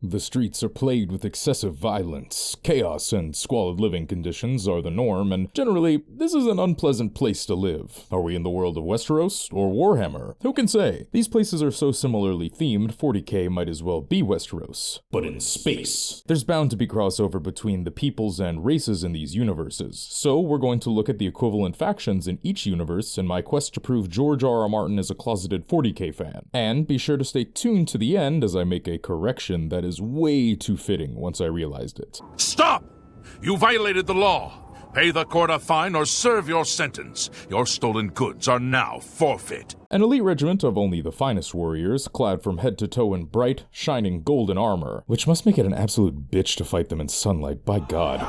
The streets are plagued with excessive violence. Chaos and squalid living conditions are the norm, and generally, this is an unpleasant place to live. Are we in the world of Westeros or Warhammer? Who can say? These places are so similarly themed, 40k might as well be Westeros. But in space, there's bound to be crossover between the peoples and races in these universes, so we're going to look at the equivalent factions in each universe in my quest to prove George R.R. Martin is a closeted 40k fan. And be sure to stay tuned to the end as I make a correction that is way too fitting once I realized it. Stop! You violated the law. Pay the court a fine or serve your sentence. Your stolen goods are now forfeit. An elite regiment of only the finest warriors, clad from head to toe in bright, shining golden armor, which must make it an absolute bitch to fight them in sunlight, by God.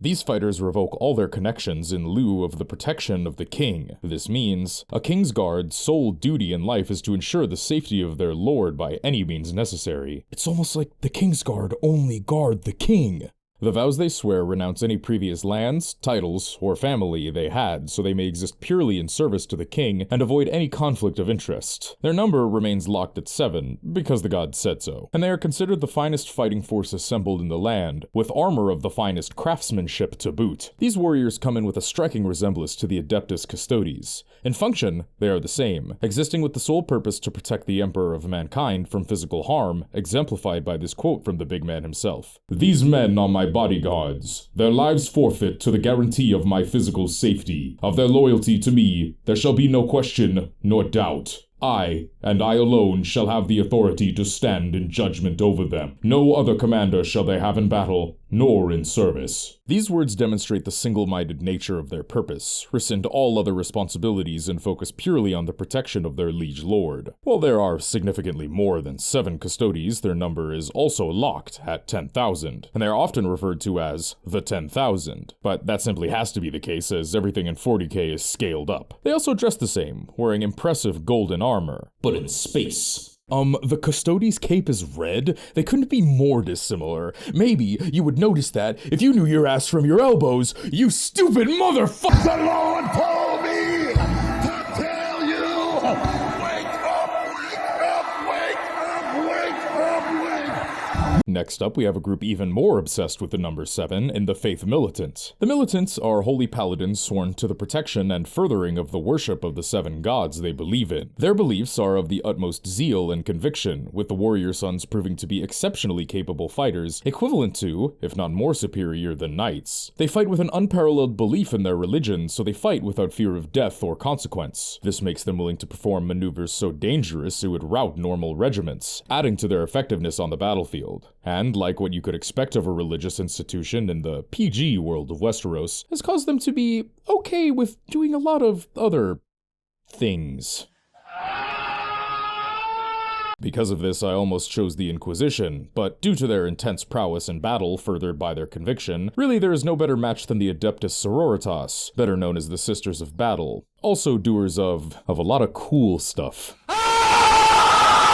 These fighters revoke all their connections in lieu of the protection of the king. This means, a king's guard's sole duty in life is to ensure the safety of their lord by any means necessary. It's almost like the king's guard only guard the king. The vows they swear renounce any previous lands, titles, or family they had, so they may exist purely in service to the king and avoid any conflict of interest. Their number remains locked at 7, because the gods said so, and they are considered the finest fighting force assembled in the land, with armor of the finest craftsmanship to boot. These warriors come in with a striking resemblance to the Adeptus Custodes. In function, they are the same, existing with the sole purpose to protect the Emperor of Mankind from physical harm, exemplified by this quote from the big man himself. "These men are my bodyguards. Their lives forfeit to the guarantee of my physical safety. Of their loyalty to me, there shall be no question nor doubt. I, and I alone, shall have the authority to stand in judgment over them. No other commander shall they have in battle, nor in service." These words demonstrate the single-minded nature of their purpose, rescind all other responsibilities and focus purely on the protection of their liege lord. While there are significantly more than 7 Custodes, their number is also locked at 10,000, and they are often referred to as the 10,000. But that simply has to be the case, as everything in 40k is scaled up. They also dress the same, wearing impressive golden armor, but in space. The Custodes' cape is red? They couldn't be more dissimilar. Maybe you would notice that if you knew your ass from your elbows, you stupid motherfucker! The Lord told me to tell you! Wake up, wake up, wake up, wake up, wake up! Next up, we have a group even more obsessed with the number 7 in the Faith Militant. The Militants are holy paladins sworn to the protection and furthering of the worship of the 7 gods they believe in. Their beliefs are of the utmost zeal and conviction, with the warrior sons proving to be exceptionally capable fighters, equivalent to, if not more superior than knights. They fight with an unparalleled belief in their religion, so they fight without fear of death or consequence. This makes them willing to perform maneuvers so dangerous it would rout normal regiments, adding to their effectiveness on the battlefield. And, like what you could expect of a religious institution in the PG world of Westeros, has caused them to be okay with doing a lot of other things. Because of this, I almost chose the Inquisition, but due to their intense prowess in battle furthered by their conviction, really there is no better match than the Adeptus Sororitas, better known as the Sisters of Battle, also doers of a lot of cool stuff.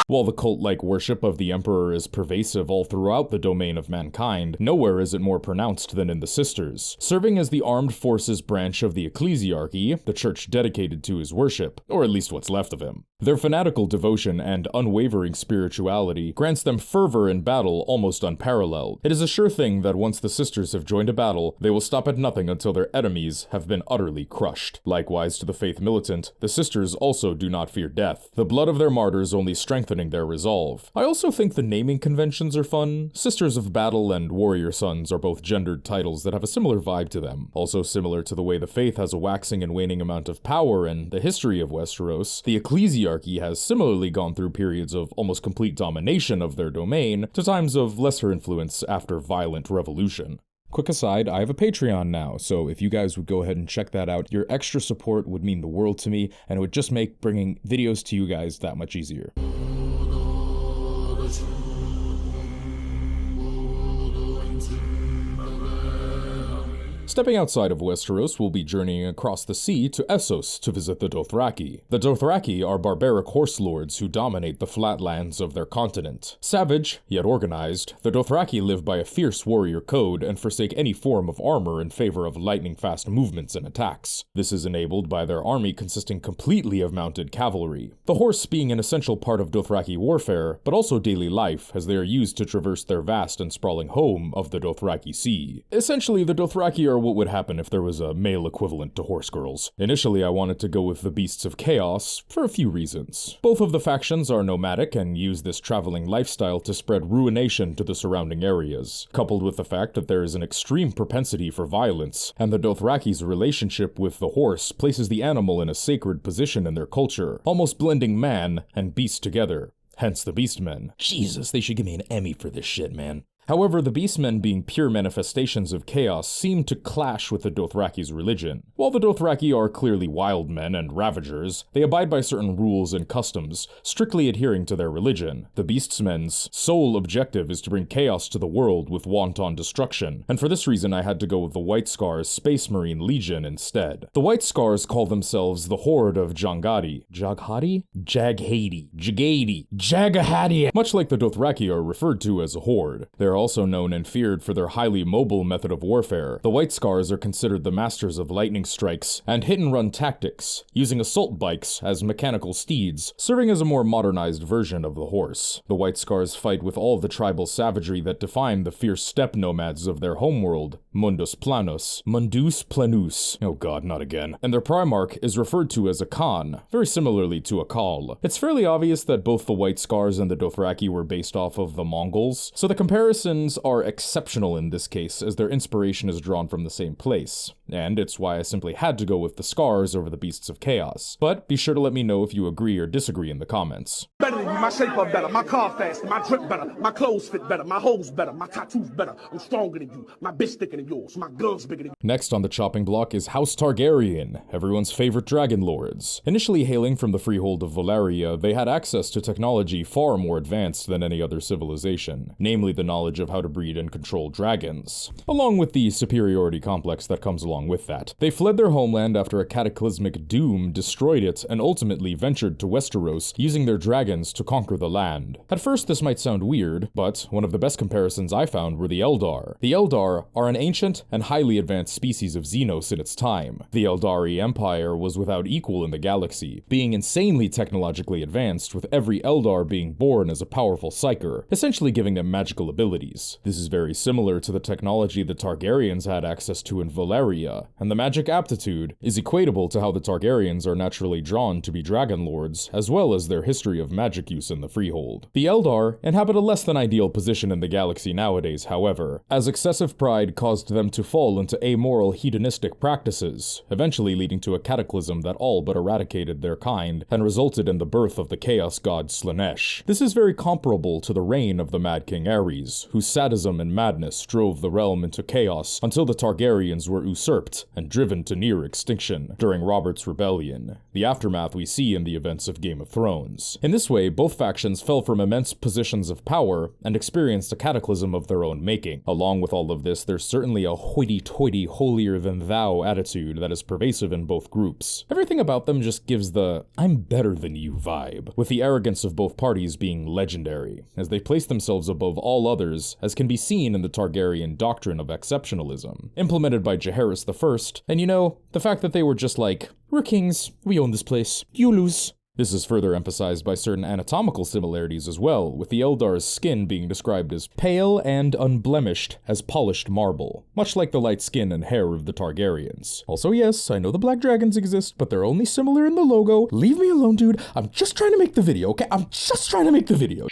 While the cult-like worship of the Emperor is pervasive all throughout the domain of mankind, nowhere is it more pronounced than in the Sisters. Serving as the armed forces branch of the ecclesiarchy, the church dedicated to his worship, or at least what's left of him. Their fanatical devotion and unwavering spirituality grants them fervor in battle almost unparalleled. It is a sure thing that once the Sisters have joined a battle, they will stop at nothing until their enemies have been utterly crushed. Likewise to the Faith Militant, the Sisters also do not fear death. The blood of their martyrs only strengthening their resolve. I also think the naming conventions are fun. Sisters of Battle and Warrior Sons are both gendered titles that have a similar vibe to them. Also similar to the way the Faith has a waxing and waning amount of power in the history of Westeros, the ecclesiarchy has similarly gone through periods of almost complete domination of their domain to times of lesser influence after violent revolution. Quick aside, I have a Patreon now, so if you guys would go ahead and check that out, your extra support would mean the world to me, and it would just make bringing videos to you guys that much easier. Stepping outside of Westeros, we'll be journeying across the sea to Essos to visit the Dothraki. The Dothraki are barbaric horse lords who dominate the flatlands of their continent. Savage, yet organized, the Dothraki live by a fierce warrior code and forsake any form of armor in favor of lightning-fast movements and attacks. This is enabled by their army consisting completely of mounted cavalry. The horse being an essential part of Dothraki warfare, but also daily life, as they are used to traverse their vast and sprawling home of the Dothraki Sea. Essentially, the Dothraki are what would happen if there was a male equivalent to horse girls. Initially, I wanted to go with the Beasts of Chaos for a few reasons. Both of the factions are nomadic and use this traveling lifestyle to spread ruination to the surrounding areas, coupled with the fact that there is an extreme propensity for violence, and the Dothraki's relationship with the horse places the animal in a sacred position in their culture, almost blending man and beast together. Hence the Beastmen. Jesus, they should give me an Emmy for this shit, man. However, the Beastmen being pure manifestations of chaos seem to clash with the Dothraki's religion. While the Dothraki are clearly wild men and ravagers, they abide by certain rules and customs, strictly adhering to their religion. The Beastmen's sole objective is to bring chaos to the world with wanton destruction, and for this reason I had to go with the White Scars Space Marine Legion instead. The White Scars call themselves the Horde of Jangadi. Jaghadi? Jaghadi. Jagadi. Jagahadi. Much like the Dothraki are referred to as a horde. They're also known and feared for their highly mobile method of warfare. The White Scars are considered the masters of lightning strikes and hit-and-run tactics, using assault bikes as mechanical steeds, serving as a more modernized version of the horse. The White Scars fight with all the tribal savagery that define the fierce steppe nomads of their homeworld, Mundus Planus, Mundus Planus, oh god, not again, and their Primarch is referred to as a Khan, very similarly to a Khal. It's fairly obvious that both the White Scars and the Dothraki were based off of the Mongols, so the comparisons are exceptional in this case, as their inspiration is drawn from the same place, and it's why I simply had to go with the Scars over the Beasts of Chaos. But be sure to let me know if you agree or disagree in the comments. Better than you, my shape up better, my car faster, my drip better, my clothes fit better, my hoes better, my tattoos better, I'm stronger than you, my bitch thicker than yours, my guns bigger than you. Next on the chopping block is House Targaryen, everyone's favorite dragon lords. Initially hailing from the freehold of Valyria, they had access to technology far more advanced than any other civilization, namely the knowledge of how to breed and control dragons, along with the superiority complex that comes along with that. They fled their homeland after a cataclysmic doom destroyed it and ultimately ventured to Westeros using their dragons to conquer the land. At first this might sound weird, but one of the best comparisons I found were the Eldar. The Eldar are an ancient and highly advanced species of Xenos in its time. The Eldari Empire was without equal in the galaxy, being insanely technologically advanced, with every Eldar being born as a powerful psyker, essentially giving them magical abilities. This is very similar to the technology the Targaryens had access to in Valyria, and the magic aptitude is equatable to how the Targaryens are naturally drawn to be dragon lords, as well as their history of magic use in the Freehold. The Eldar inhabit a less than ideal position in the galaxy nowadays, however, as excessive pride caused them to fall into amoral hedonistic practices, eventually leading to a cataclysm that all but eradicated their kind and resulted in the birth of the chaos god Slaanesh. This is very comparable to the reign of the Mad King Aerys, whose sadism and madness drove the realm into chaos until the Targaryens were usurped and driven to near extinction during Robert's Rebellion, the aftermath we see in the events of Game of Thrones. In this way, both factions fell from immense positions of power and experienced a cataclysm of their own making. Along with all of this, there's certainly a hoity-toity, holier-than-thou attitude that is pervasive in both groups. Everything about them just gives the "I'm better than you" vibe, with the arrogance of both parties being legendary, as they place themselves above all others, as can be seen in the Targaryen doctrine of exceptionalism, implemented by Jaehaerys I, and you know, the fact that they were just like, "We're kings, we own this place, you lose." This is further emphasized by certain anatomical similarities as well, with the Eldar's skin being described as pale and unblemished as polished marble, much like the light skin and hair of the Targaryens. Also, yes, I know the black dragons exist, but they're only similar in the logo. Leave me alone, dude. I'm just trying to make the video, okay? I'm just trying to make the video.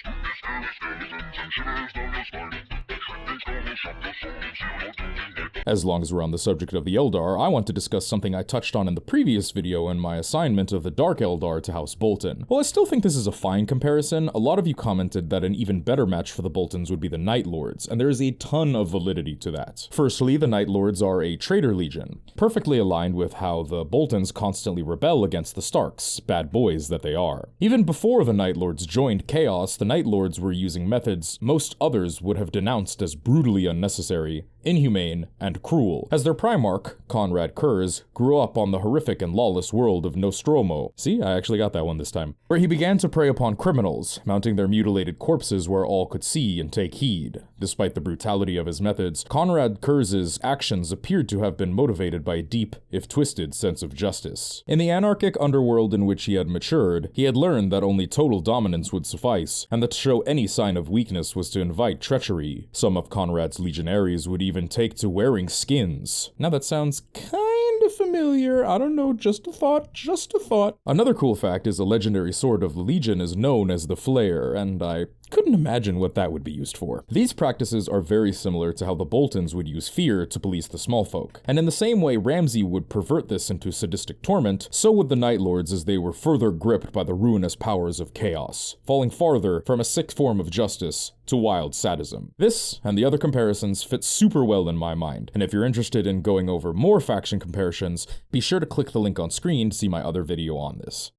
As long as we're on the subject of the Eldar, I want to discuss something I touched on in the previous video in my assignment of the Dark Eldar to House Bolton. While I still think this is a fine comparison, a lot of you commented that an even better match for the Boltons would be the Night Lords, and there is a ton of validity to that. Firstly, the Night Lords are a traitor legion, perfectly aligned with how the Boltons constantly rebel against the Starks, bad boys that they are. Even before the Night Lords joined Chaos, the Night Lords were using methods most others would have denounced as brutally unnecessary inhumane, and cruel, as their primarch, Conrad Kurz, grew up on the horrific and lawless world of Nostromo. See, I actually got that one this time. Where he began to prey upon criminals, mounting their mutilated corpses where all could see and take heed. Despite the brutality of his methods, Conrad Kurz's actions appeared to have been motivated by a deep, if twisted, sense of justice. In the anarchic underworld in which he had matured, he had learned that only total dominance would suffice, and that to show any sign of weakness was to invite treachery. Some of Conrad's legionaries would even take to wearing skins. Now that sounds kind of familiar, I don't know, just a thought. Another cool fact is a legendary sword of the Legion is known as the Flare, and I couldn't imagine what that would be used for. These practices are very similar to how the Boltons would use fear to police the small folk. And in the same way Ramsay would pervert this into sadistic torment, so would the Night Lords as they were further gripped by the ruinous powers of chaos, falling farther from a sick form of justice to wild sadism. This, and the other comparisons, fit super well in my mind, and if you're interested in going over more faction comparisons, be sure to click the link on screen to see my other video on this.